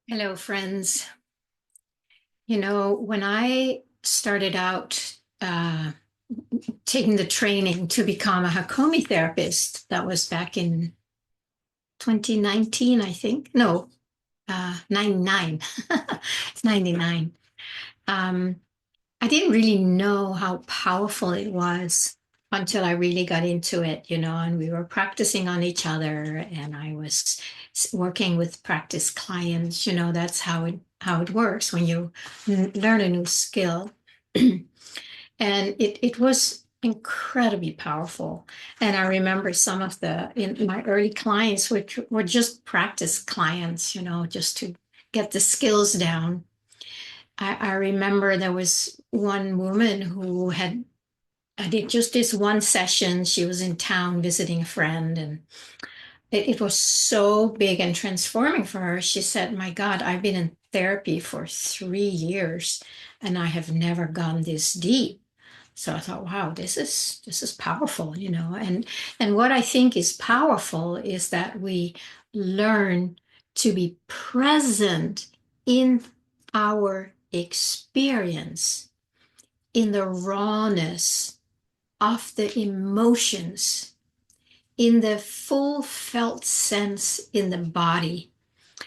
Hello, friends. When I started out taking the training to become a Hakomi therapist, that was back in 2019, I think. No, 99. It's 99. Um, I didn't really know how powerful it was until I really got into it, and we were practicing on each other, and I was working with practice clients. That's how it works when you learn a new skill. And it was incredibly powerful. And I remember some of in my early clients, which were just practice clients, just to get the skills down. I remember there was one woman who I did just this one session. She was in town visiting a friend, and it was so big and transforming for her. She said, "My God, I've been in therapy for 3 years and I have never gone this deep." So I thought, wow, this is powerful, and what I think is powerful is that we learn to be present in our experience, in the rawness of the emotions, in the full felt sense in the body.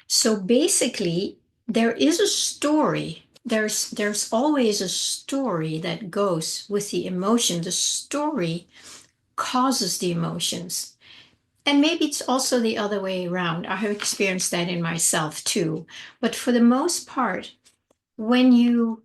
So basically, there is a story. There's always a story that goes with the emotion. The story causes the emotions. And maybe it's also the other way around. I have experienced that in myself too. But for the most part, when you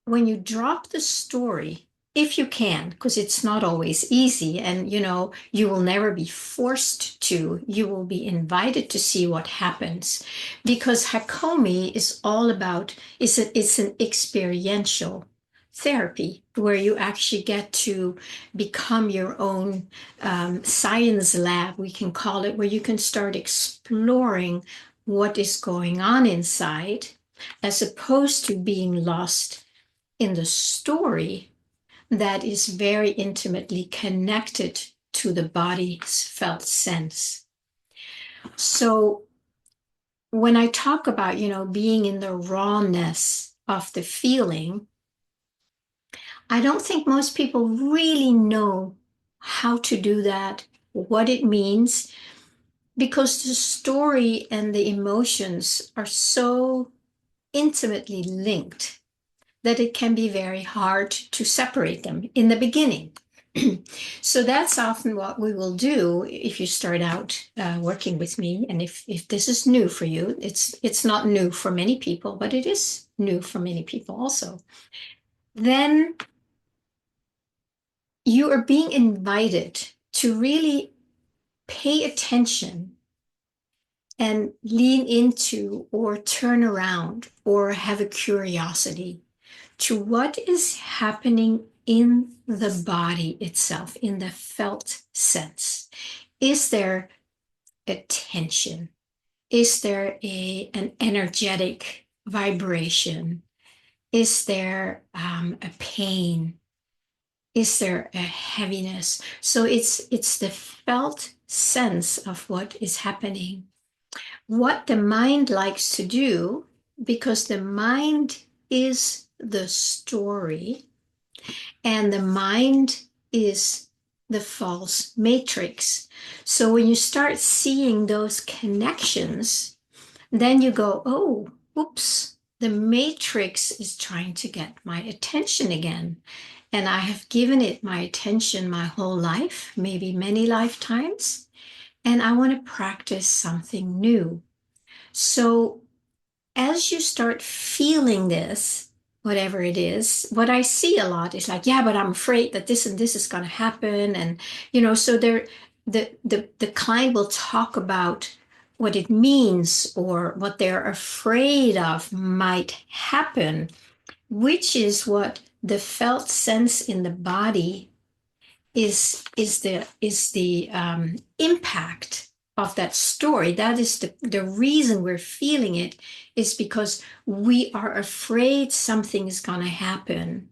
when you drop the story, if you can, because it's not always easy, and you will never be forced to, you will be invited to see what happens. Because Hakomi is all about, it's an experiential therapy where you actually get to become your own science lab, we can call it, where you can start exploring what is going on inside, as opposed to being lost in the story that is very intimately connected to the body's felt sense. So when I talk about, being in the rawness of the feeling, I don't think most people really know how to do that, what it means, because the story and the emotions are so intimately linked that it can be very hard to separate them in the beginning. So that's often what we will do if you start out working with me. And if this is new for you, it's not new for many people, but it is new for many people also. Then you are being invited to really pay attention and lean into or turn around or have a curiosity to what is happening in the body itself, in the felt sense. Is there a tension? Is there an energetic vibration? Is there a pain? Is there a heaviness? So it's the felt sense of what is happening. What the mind likes to do, because the mind is the story, and the mind is the false matrix. So when you start seeing those connections, then you go, oh, oops, the matrix is trying to get my attention again. And I have given it my attention my whole life, maybe many lifetimes, and I want to practice something new. So as you start feeling this, whatever it is, what I see a lot is like, yeah, but I'm afraid that this and this is going to happen. And, so the client will talk about what it means or what they're afraid of might happen, which is what the felt sense in the body is the impact of that story. That is the reason we're feeling it, is because we are afraid something is going to happen,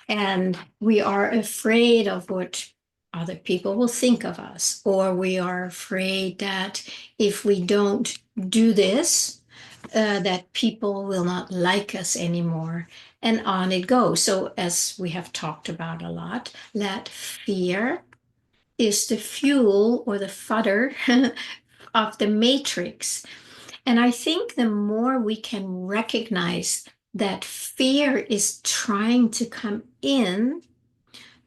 and we are afraid of what other people will think of us, or we are afraid that if we don't do this, that people will not like us anymore, and on it goes. So, as we have talked about a lot, that fear is the fuel or the fodder of the matrix. And I think the more we can recognize that fear is trying to come in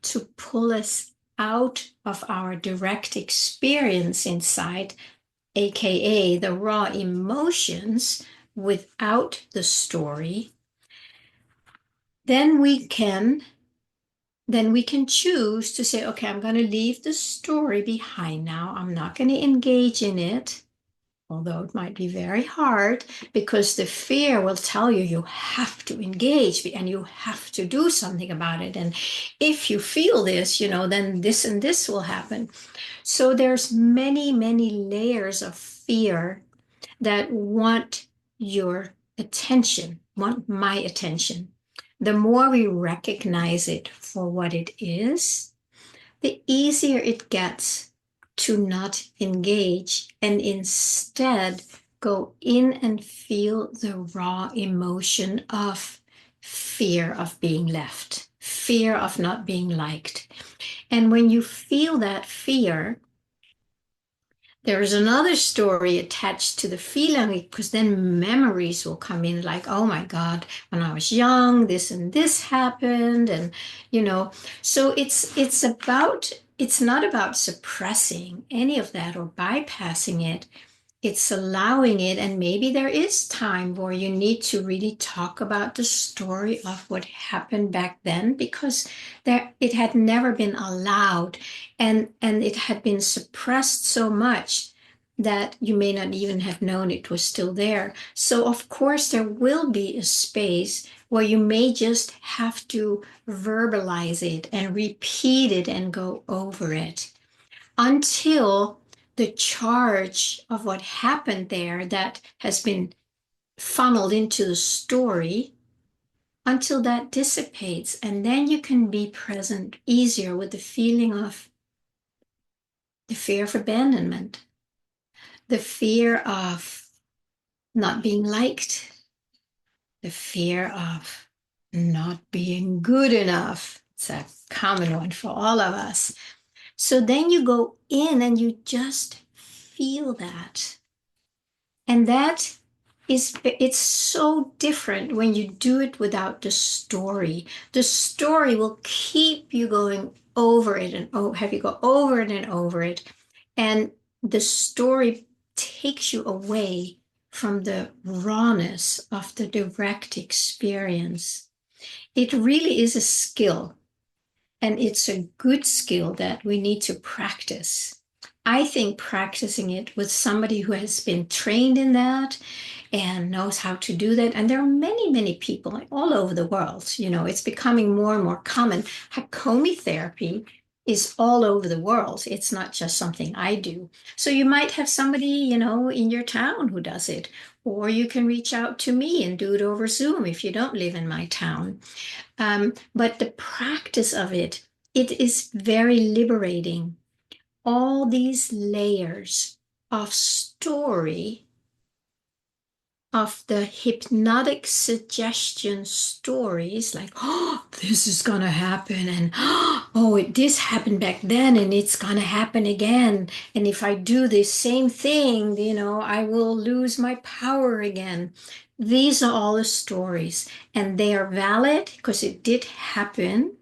to pull us out of our direct experience inside, aka the raw emotions without the story, then we can choose to say, okay, I'm going to leave the story behind now. I'm not going to engage in it, although it might be very hard, because the fear will tell you you have to engage and you have to do something about it. And if you feel this, then this and this will happen. So there's many, many layers of fear that want your attention, want my attention. The more we recognize it for what it is, the easier it gets to not engage and instead go in and feel the raw emotion of fear of being left, fear of not being liked. And when you feel that fear, there is another story attached to the feeling, because then memories will come in like, oh my God, when I was young, this and this happened. And, so it's not about suppressing any of that or bypassing it. It's allowing it. And maybe there is time where you need to really talk about the story of what happened back then, because it had never been allowed, and it had been suppressed so much that you may not even have known it was still there. So of course there will be a space where you may just have to verbalize it and repeat it and go over it until the charge of what happened there that has been funneled into the story, until that dissipates. And then you can be present easier with the feeling of the fear of abandonment, the fear of not being liked, the fear of not being good enough. It's a common one for all of us. So then you go in and you just feel that. And it's so different when you do it without the story. The story will keep you going over it and have you go over it and over it. And the story takes you away from the rawness of the direct experience. It really is a skill, and it's a good skill that we need to practice. I think practicing it with somebody who has been trained in that and knows how to do that. And there are many, many people all over the world. It's becoming more and more common. Hakomi therapy is all over the world. It's not just something I do. So you might have somebody, in your town who does it, or you can reach out to me and do it over Zoom if you don't live in my town. But the practice of it is very liberating. All these layers of story, of the hypnotic suggestion stories, like, oh, this is going to happen, and oh, this happened back then, and it's going to happen again. And if I do this same thing, I will lose my power again. These are all the stories, and they are valid because it did happen,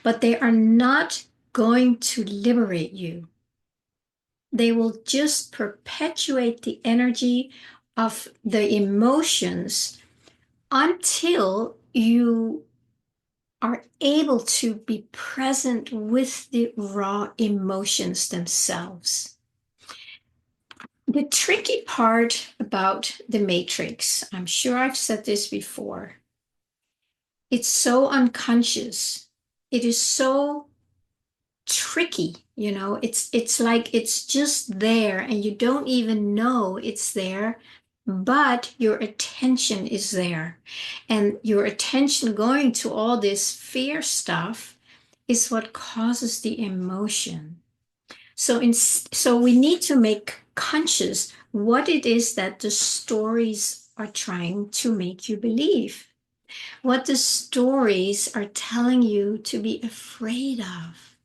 but they are not going to liberate you. They will just perpetuate the energy of the emotions until you are able to be present with the raw emotions themselves. The tricky part about the matrix, I'm sure I've said this before, it's so unconscious. It is so tricky. It's like it's just there and you don't even know it's there, but your attention is there, and your attention going to all this fear stuff is what causes the emotion. So we need to make conscious what it is that the stories are trying to make you believe, what the stories are telling you to be afraid of.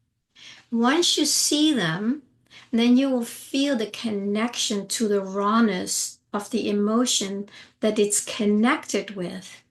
Once you see them, then you will feel the connection to the rawness of the emotion that it's connected with.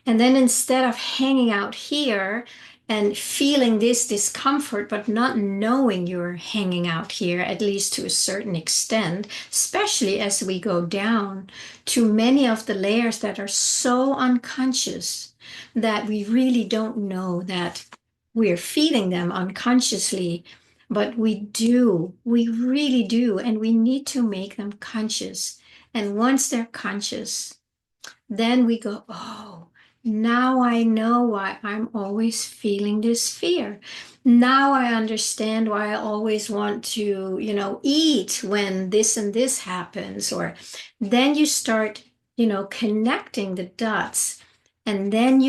And then instead of hanging out here and feeling this discomfort, but not knowing you're hanging out here, at least to a certain extent, especially as we go down to many of the layers that are so unconscious that we really don't know that we're feeling them unconsciously. But we really do, and we need to make them conscious. And once they're conscious, then we go, oh, now I know why I'm always feeling this fear. Now I understand why I always want to, eat when this and this happens. Or then you start, connecting the dots. And then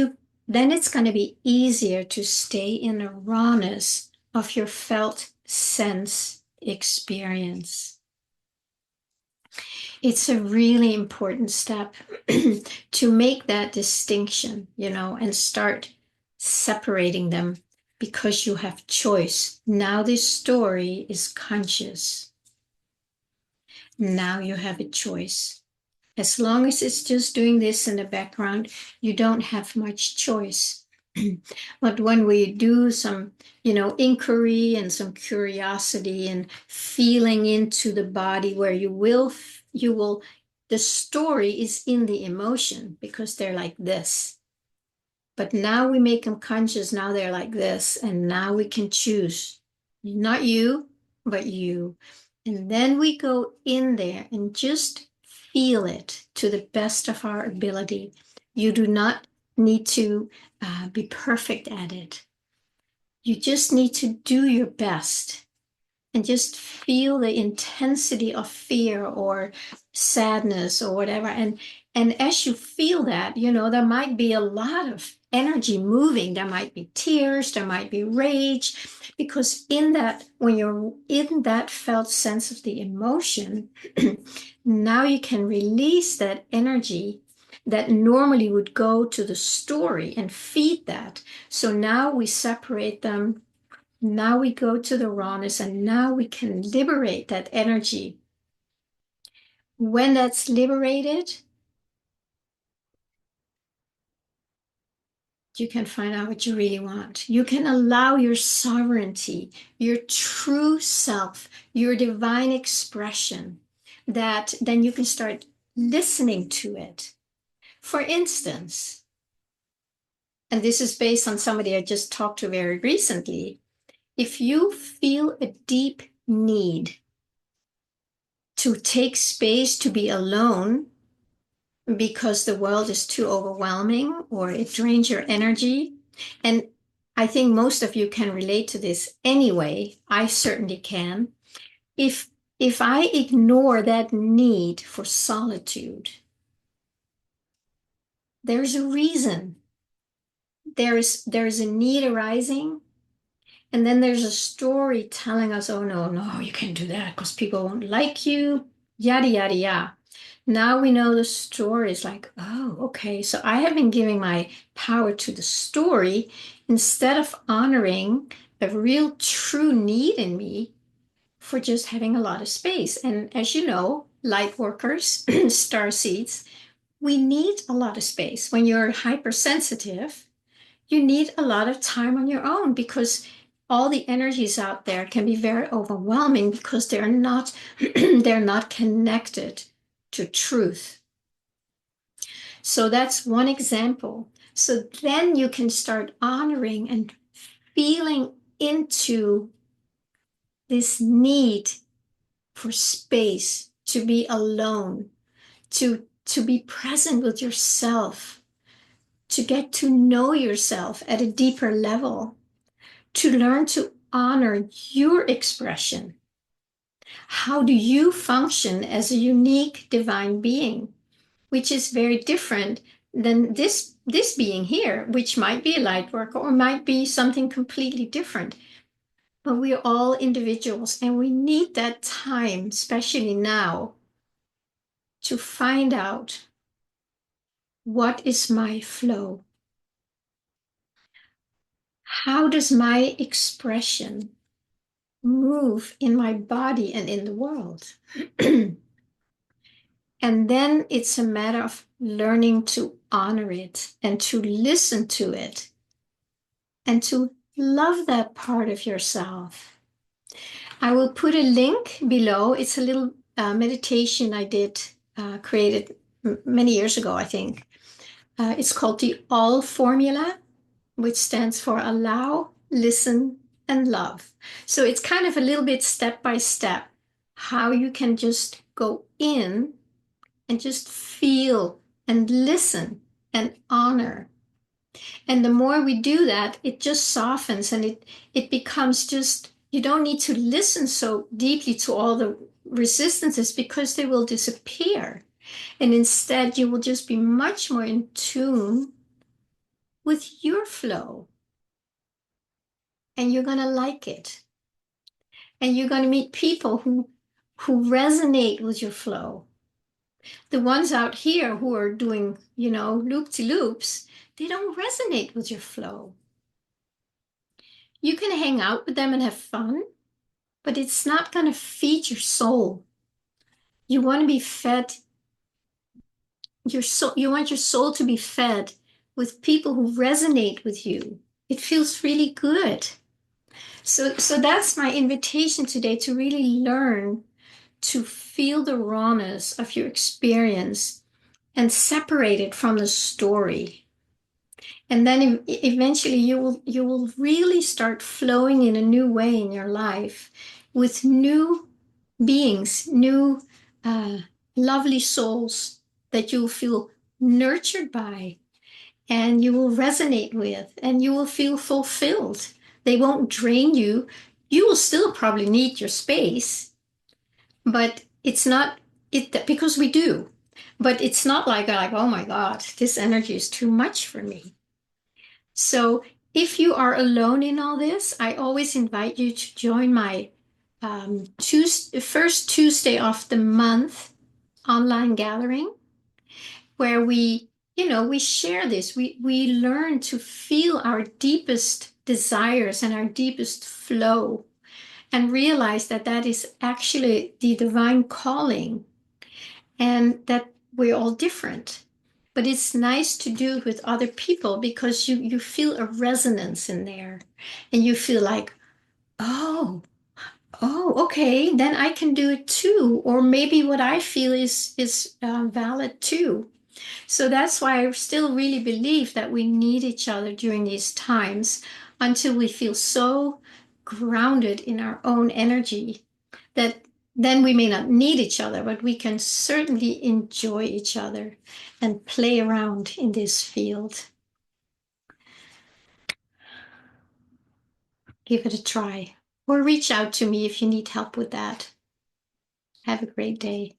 it's going to be easier to stay in the rawness of your felt sense experience. It's a really important step to make that distinction, and start separating them because you have choice. Now this story is conscious. Now you have a choice. As long as it's just doing this in the background, you don't have much choice. But when we do some, inquiry and some curiosity and feeling into the body where the story is in the emotion because they're like this. But now we make them conscious. Now they're like this. And now we can choose, not you, but you. And then we go in there and just feel it to the best of our ability. You do not need to be perfect at it. You just need to do your best and just feel the intensity of fear or sadness or whatever. And as you feel that, there might be a lot of energy moving. There might be tears, there might be rage, because when you're in that felt sense of the emotion, now you can release that energy that normally would go to the story and feed that. So now we separate them. Now we go to the rawness, and now we can liberate that energy. When that's liberated, you can find out what you really want. You can allow your sovereignty, your true self, your divine expression, that then you can start listening to it. For instance, and this is based on somebody I just talked to very recently, if you feel a deep need to take space to be alone because the world is too overwhelming or it drains your energy, and I think most of you can relate to this anyway, I certainly can. If I ignore that need for solitude, there's a reason. There's a need arising, and then there's a story telling us, oh no, you can't do that because people won't like you, yada yada yada. Now we know the story is like, oh, okay, so I have been giving my power to the story instead of honoring a real true need in me for just having a lot of space. And as you know, light workers, star seeds, we need a lot of space. When you're hypersensitive, you need a lot of time on your own because all the energies out there can be very overwhelming because they're not they're not connected to truth. So that's one example. So then you can start honoring and feeling into this need for space, to be alone, to be present with yourself, to get to know yourself at a deeper level, to learn to honor your expression. How do you function as a unique divine being, which is very different than this being here, which might be a light worker or might be something completely different. But we're all individuals, and we need that time, especially now, to find out What is my flow? How does my expression move in my body and in the world? And then it's a matter of learning to honor it and to listen to it and to love that part of yourself. I will put a link below. It's a little meditation I did, created many years ago, I think. It's called the All Formula, which stands for allow, listen, and love. So it's kind of a little bit step by step how you can just go in and just feel and listen and honor. And the more we do that, it just softens and it becomes just, you don't need to listen so deeply to all the resistances because they will disappear. And instead, you will just be much more in tune with your flow. And you're going to like it. And you're going to meet people who resonate with your flow. The ones out here who are doing, loop-de-loops, they don't resonate with your flow. You can hang out with them and have fun, but it's not going to feed your soul. You want to be fed your soul, you want your soul to be fed with people who resonate with you. It feels really good. So that's my invitation today, to really learn to feel the rawness of your experience and separate it from the story. And then eventually you will really start flowing in a new way in your life with new beings, new lovely souls that you'll feel nurtured by and you will resonate with and you will feel fulfilled. They won't drain you. You will still probably need your space, but it's not it because we do. But it's not like, oh my God, this energy is too much for me. So if you are alone in all this, I always invite you to join my first Tuesday of the month online gathering where we share this. We learn to feel our deepest desires and our deepest flow and realize that that is actually the divine calling and that we're all different. But it's nice to do it with other people because you feel a resonance in there and you feel like, oh, okay, then I can do it too. Or maybe what I feel is valid too. So that's why I still really believe that we need each other during these times until we feel so grounded in our own energy that then we may not need each other, but we can certainly enjoy each other and play around in this field. Give it a try or reach out to me if you need help with that. Have a great day.